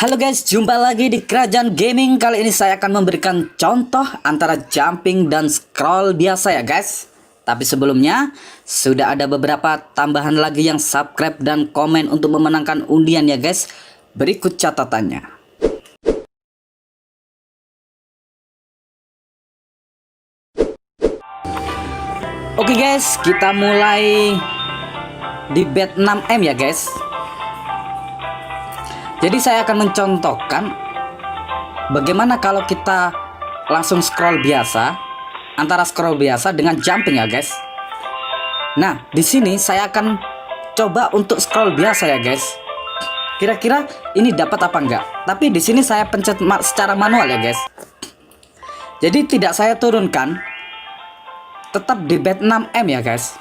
Halo guys, jumpa lagi di Kerajaan Gaming. Kali ini saya akan memberikan contoh antara jumping dan scroll biasa ya guys. Tapi sebelumnya, sudah ada beberapa tambahan lagi yang subscribe dan komen untuk memenangkan undian ya guys. Berikut catatannya. Oke guys, kita mulai di bet 6M ya guys. Jadi saya akan mencontohkan bagaimana kalau kita langsung scroll biasa, antara scroll biasa dengan jumping ya guys. Nah, di sini saya akan coba untuk scroll biasa ya guys. Kira-kira ini dapat apa enggak? Tapi di sini saya pencet secara manual ya guys. Jadi tidak saya turunkan, tetap di bet 6M ya guys.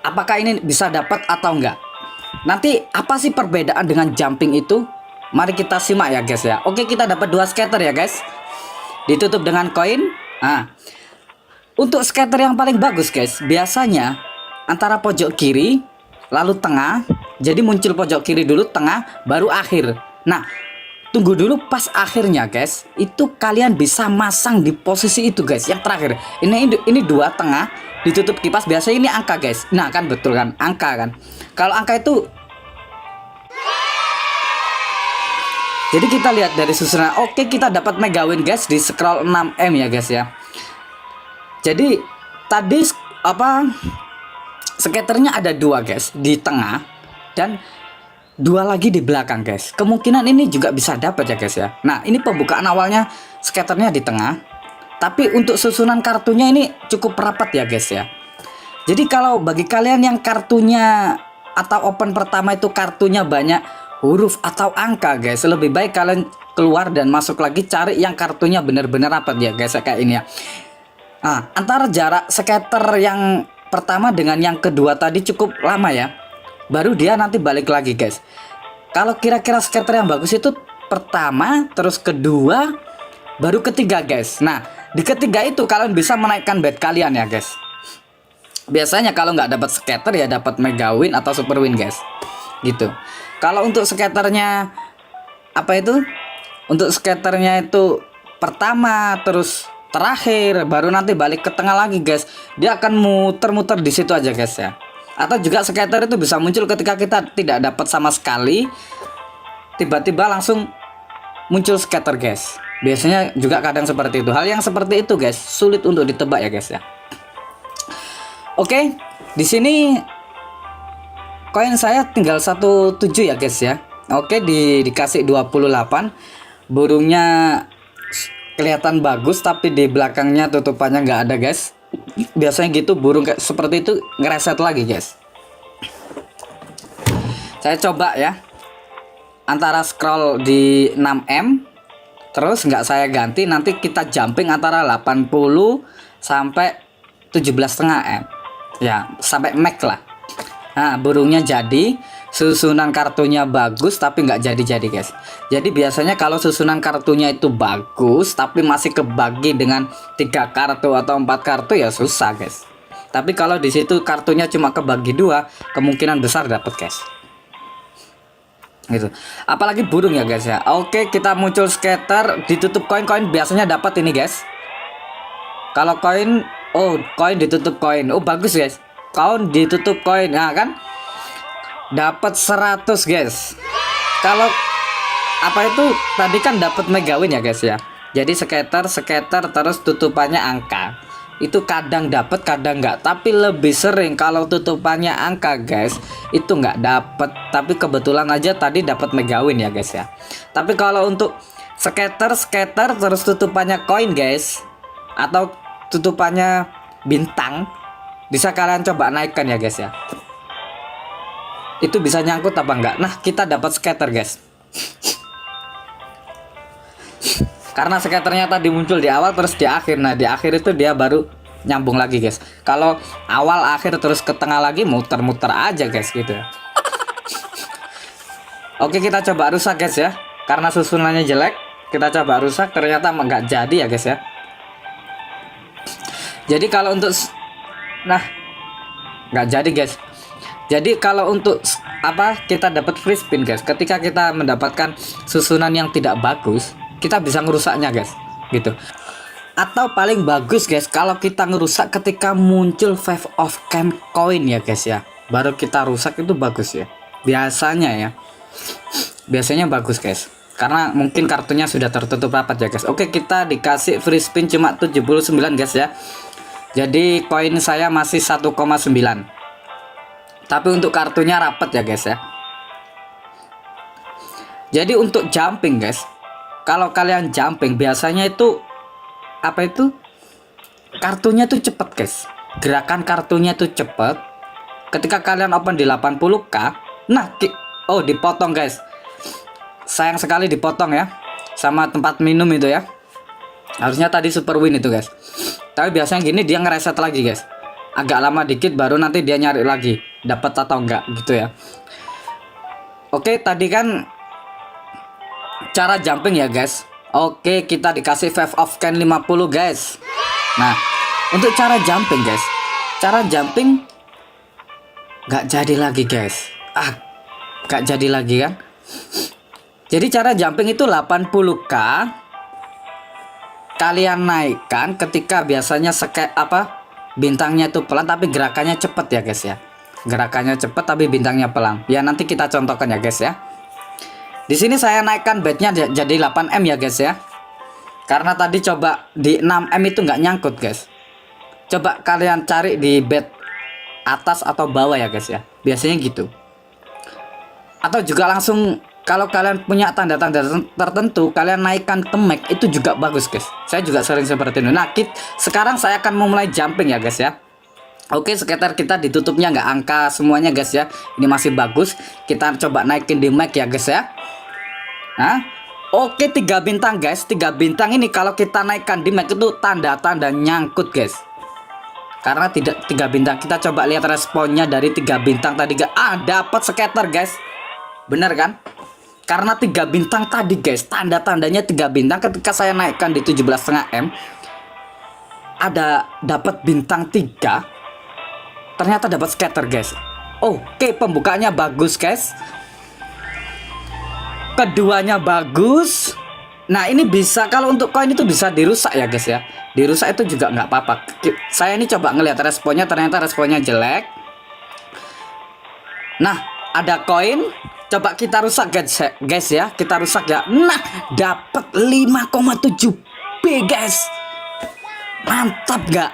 Apakah ini bisa dapat atau enggak? Nanti apa sih perbedaan dengan jumping itu? Mari kita simak ya guys ya. Oke, kita dapat 2 scatter ya guys. Ditutup dengan koin. Nah, untuk scatter yang paling bagus guys, biasanya antara pojok kiri lalu tengah. Jadi muncul pojok kiri dulu, tengah, baru akhir. Nah, tunggu dulu pas akhirnya guys. Itu kalian bisa masang di posisi itu guys, yang terakhir. Ini 2 tengah, ditutup kipas. Biasanya ini angka guys. Nah kan, betul kan, angka kan. Kalau angka itu, jadi kita lihat dari susunan. Oke, kita dapat mega win guys di scroll 6M ya guys ya. Jadi tadi skaternya ada 2 guys di tengah dan 2 lagi di belakang guys. Kemungkinan ini juga bisa dapat ya guys ya. Nah, ini pembukaan awalnya skaternya di tengah, tapi untuk susunan kartunya ini cukup rapat ya guys ya. Jadi kalau bagi kalian yang kartunya atau open pertama itu kartunya banyak huruf atau angka guys, lebih baik kalian keluar dan masuk lagi, cari yang kartunya benar-benar rapat ya guys, kayak ini ya. Nah, antara jarak skater yang pertama dengan yang kedua tadi cukup lama ya, baru dia nanti balik lagi guys. Kalau kira-kira skater yang bagus itu pertama, terus kedua, baru ketiga guys. Nah, di ketiga itu kalian bisa menaikkan bet kalian ya guys. Biasanya kalau nggak dapat scatter ya dapat mega win atau super win guys, gitu. Kalau untuk scatternya untuk scatternya itu pertama terus terakhir, baru nanti balik ke tengah lagi guys. Dia akan muter-muter di situ aja guys ya. Atau juga scatter itu bisa muncul ketika kita tidak dapat sama sekali, tiba-tiba langsung muncul scatter guys. Biasanya juga kadang seperti itu. Hal yang seperti itu guys sulit untuk ditebak ya guys ya. Oke, di sini koin saya tinggal 17 ya guys ya. Oke, dikasih 28. Burungnya kelihatan bagus, tapi di belakangnya tutupannya nggak ada guys. Biasanya gitu, burung kayak seperti itu ngereset lagi guys. Saya coba ya, antara scroll di 6M, terus nggak saya ganti, nanti kita jumping antara 80 sampai 17,5M ya, sampai max lah. Nah, burungnya jadi, susunan kartunya bagus tapi nggak jadi guys. Jadi biasanya kalau susunan kartunya itu bagus tapi masih kebagi dengan 3 kartu atau 4 kartu ya susah guys. Tapi kalau di situ kartunya cuma kebagi 2, kemungkinan besar dapat guys, gitu. Apalagi burung ya guys ya. Oke, kita muncul scatter, ditutup koin biasanya dapat ini guys. Kalau koin, koin ditutup koin, bagus guys. Koin ditutup koin, nah kan dapat 100 guys. Kalau tadi kan dapat mega win ya guys ya. Jadi scatter terus tutupannya angka. Itu kadang dapat kadang enggak, tapi lebih sering kalau tutupannya angka guys itu nggak dapat. Tapi kebetulan aja tadi dapat mega win ya guys ya. Tapi kalau untuk scatter terus tutupannya koin guys, atau tutupannya bintang, bisa kalian coba naikkan ya guys ya. Itu bisa nyangkut apa enggak. Nah, kita dapat scatter guys. Karena scatternya tadi muncul di awal terus di akhir. Nah, di akhir itu dia baru nyambung lagi guys. Kalau awal akhir terus ke tengah lagi, muter-muter aja guys gitu ya. Oke, kita coba rusak guys ya. Karena susunannya jelek, kita coba rusak, ternyata enggak jadi ya guys ya. Jadi kalau untuk, nah, nggak jadi guys. Jadi kalau untuk kita dapat free spin guys. Ketika kita mendapatkan susunan yang tidak bagus, kita bisa ngerusaknya guys, gitu. Atau paling bagus guys, kalau kita ngerusak ketika muncul 5 of can coin ya guys ya, baru kita rusak, itu bagus ya. Biasanya bagus guys, karena mungkin kartunya sudah tertutup rapat ya guys. Oke, kita dikasih free spin cuma 79 guys ya. Jadi koin saya masih 1,9. Tapi untuk kartunya rapat ya guys ya. Jadi untuk jumping guys, kalau kalian jumping biasanya itu kartunya tuh cepet guys. Gerakan kartunya tuh cepet. Ketika kalian open di 80k, nah dipotong guys. Sayang sekali dipotong ya, sama tempat minum itu ya. Harusnya tadi super win itu guys. Tapi biasanya gini dia ngereset lagi guys. Agak lama dikit baru nanti dia nyari lagi dapat atau enggak gitu ya. Oke, tadi kan cara jumping ya guys. Oke, kita dikasih 5 of can 50 guys. Nah, untuk cara jumping guys, cara jumping nggak jadi lagi guys. Nggak jadi lagi kan. Jadi cara jumping itu 80k kalian naikkan ketika biasanya bintangnya itu pelan tapi gerakannya cepet ya guys ya. Gerakannya cepet tapi bintangnya pelan. Ya nanti kita contohkan ya guys ya. Di sini saya naikkan bednya jadi 8M ya guys ya. Karena tadi coba di 6M itu nggak nyangkut guys. Coba kalian cari di bed atas atau bawah ya guys ya. Biasanya gitu. Atau juga langsung kalau kalian punya tanda-tanda tertentu, kalian naikkan ke max, itu juga bagus guys. Saya juga sering seperti itu. Nah, sekarang saya akan memulai jumping ya guys ya. Oke, skater kita ditutupnya nggak angka semuanya guys ya. Ini masih bagus. Kita coba naikin di max ya guys ya. Nah, oke, 3 bintang guys. 3 bintang ini kalau kita naikkan di max itu tanda-tanda nyangkut guys. Karena tidak 3 bintang, kita coba lihat responnya dari 3 bintang tadi guys. Dapat skater guys. Bener kan? Karena 3 bintang tadi guys, tanda-tandanya 3 bintang. Ketika saya naikkan di 17,5M, ada dapat bintang 3, ternyata dapat scatter guys. Oke, pembukaannya bagus guys, keduanya bagus. Nah, ini bisa, kalau untuk koin itu bisa dirusak ya guys ya. Dirusak itu juga nggak apa-apa. Saya ini coba ngelihat responnya, ternyata responnya jelek. Nah, ada koin, coba kita rusak guys ya. Kita rusak ya. Nah, dapat 5,7B guys. Mantap gak?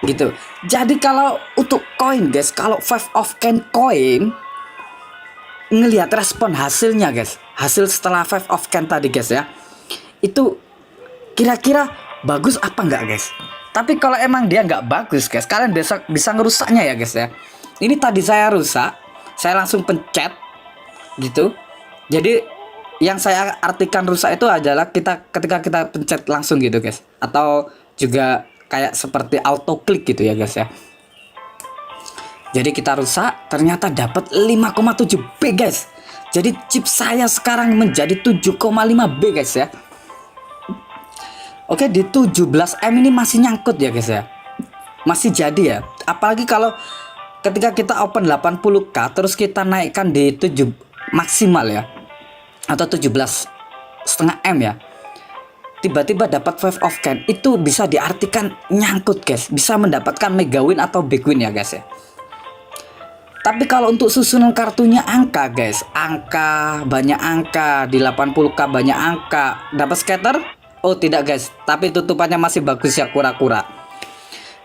Gitu. Jadi kalau untuk koin guys, kalau 5 of can coin, ngelihat respon hasilnya guys. Hasil setelah 5 of can tadi guys ya. Itu kira-kira bagus apa enggak guys? Tapi kalau emang dia nggak bagus guys, kalian bisa ngerusaknya ya guys ya. Ini tadi saya rusak, saya langsung pencet gitu. Jadi yang saya artikan rusak itu adalah ketika kita pencet langsung gitu guys, atau juga kayak seperti auto klik gitu ya guys ya. Jadi kita rusak, ternyata dapat 5,7B guys. Jadi chip saya sekarang menjadi 7,5B guys ya. Oke, di 17M ini masih nyangkut ya guys ya. Masih jadi ya. Apalagi kalau ketika kita open 80k terus kita naikkan di 7 maksimal ya, atau 17,5M ya, tiba-tiba dapat 5 of can, itu bisa diartikan nyangkut guys, bisa mendapatkan mega win atau big win ya guys ya. Tapi kalau untuk susunan kartunya angka guys, banyak angka, di 80k banyak angka, dapat scatter? Oh tidak guys, tapi tutupannya masih bagus ya, kura-kura.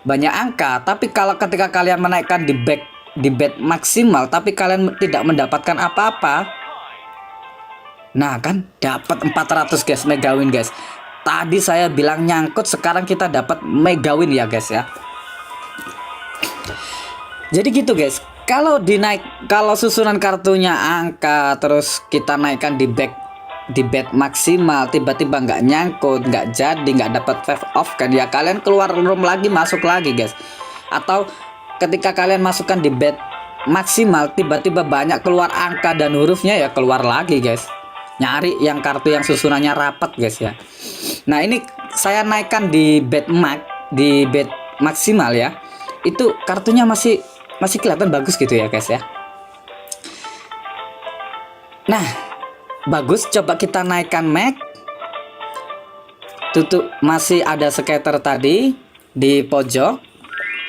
Banyak angka, tapi kalau ketika kalian menaikkan di bet maksimal tapi kalian tidak mendapatkan apa-apa, nah kan dapat 400 guys, mega win guys. Tadi saya bilang nyangkut, sekarang kita dapat mega win ya guys ya. Jadi gitu guys. Kalau susunan kartunya angka terus kita naikkan di bet maksimal, tiba-tiba nggak nyangkut, nggak jadi, nggak dapat 5 off kan ya, kalian keluar room lagi, masuk lagi guys. Atau ketika kalian masukkan di bet maksimal, tiba-tiba banyak keluar angka dan hurufnya, ya keluar lagi guys. Nyari yang kartu yang susunannya rapat guys ya. Nah, ini saya naikkan di bet maksimal ya. Itu kartunya masih kelihatan bagus gitu ya guys ya. Nah, bagus, coba kita naikkan Mac. Tutup, masih ada skater tadi di pojok.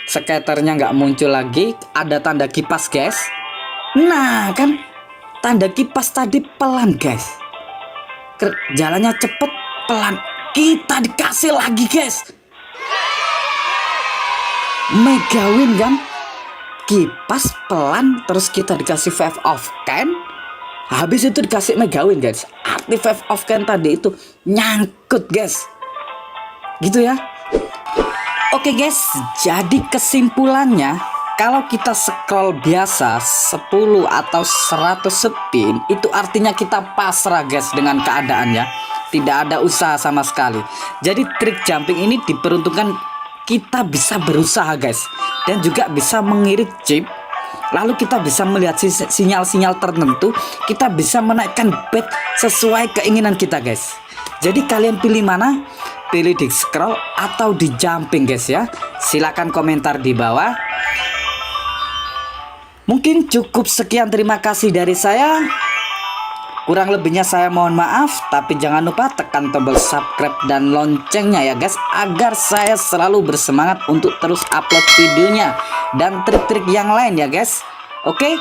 Skaternya nggak muncul lagi, ada tanda kipas guys. Nah kan, tanda kipas tadi pelan guys. Jalannya cepet, pelan. Kita dikasih lagi guys. Mega win kan. Kipas pelan, terus kita dikasih Wave of Can. Habis itu dikasih mega win guys. Arti Wave of Can tadi itu nyangkut guys. Gitu ya. Oke guys, jadi kesimpulannya, kalau kita scroll biasa 10 atau 100 spin, itu artinya kita pasrah guys dengan keadaannya. Tidak ada usaha sama sekali. Jadi trik jumping ini diperuntukkan kita bisa berusaha guys, dan juga bisa mengirit chip. Lalu kita bisa melihat sinyal-sinyal tertentu, kita bisa menaikkan bet sesuai keinginan kita guys. Jadi kalian pilih mana? Pilih di scroll atau di jumping guys ya. Silahkan komentar di bawah. Mungkin cukup sekian, terima kasih dari saya. Kurang lebihnya saya mohon maaf, tapi jangan lupa tekan tombol subscribe dan loncengnya ya guys, agar saya selalu bersemangat untuk terus upload videonya dan trik-trik yang lain ya guys. Oke,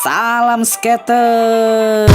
salam skater.